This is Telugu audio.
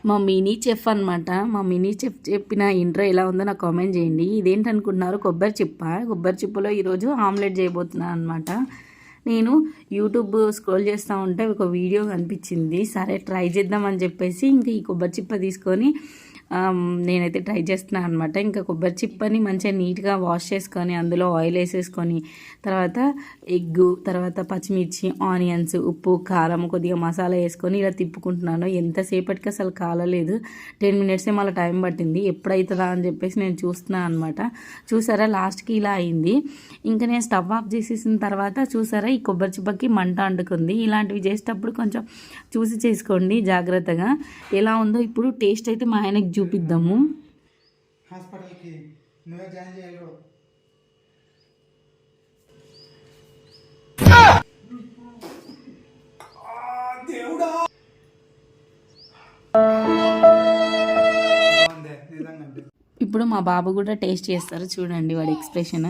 మా మినీ చెఫ్ అనమాట. మా మినీ చెఫ్ చెప్పిన ఇంట్రో ఎలా ఉందో నాకు కామెంట్ చేయండి. ఇదేంటనుకుంటున్నారు, కొబ్బరి చిప్పలో ఈరోజు ఆమ్లెట్ చేయబోతున్నాను అనమాట. నేను యూట్యూబ్ స్క్రోల్ చేస్తూ ఉంటే ఒక వీడియో కనిపించింది. సరే ట్రై చేద్దామని చెప్పేసి ఇంకా ఈ కొబ్బరి చిప్ప తీసుకొని నేనైతే ట్రై చేస్తున్నాను అనమాట. ఇంకా కొబ్బరి చిప్పని మంచిగా నీట్గా వాష్ చేసుకొని అందులో ఆయిల్ వేసేసుకొని తర్వాత ఎగ్గు, తర్వాత పచ్చిమిర్చి, ఆనియన్స్, ఉప్పు, కారం, కొద్దిగా మసాలా వేసుకొని ఇలా తిప్పుకుంటున్నాను. ఎంతసేపటికి అసలు కాలలేదు. 10 minutes మళ్ళీ టైం పట్టింది. ఎప్పుడవుతుందా అని చెప్పేసి నేను చూస్తున్నాను అనమాట. చూసారా లాస్ట్కి ఇలా అయింది. ఇంకా నేను స్టవ్ ఆఫ్ చేసేసిన తర్వాత చూసారా ఈ కొబ్బరి చిప్పకి మంట అంటుకుంది. ఇలాంటివి చేసేటప్పుడు కొంచెం చూసి చేసుకోండి జాగ్రత్తగా. ఎలా ఉందో ఇప్పుడు టేస్ట్ అయితే మా ఆయనకి చూపిద్దాము. హాస్పిటల్కి నువ్వే జాయిన్ చేయాలి. దేవుడా ఇప్పుడు మా బాబు కూడా టేస్ట్ చేస్తారు. చూడండి వాడి ఎక్స్ప్రెషన్.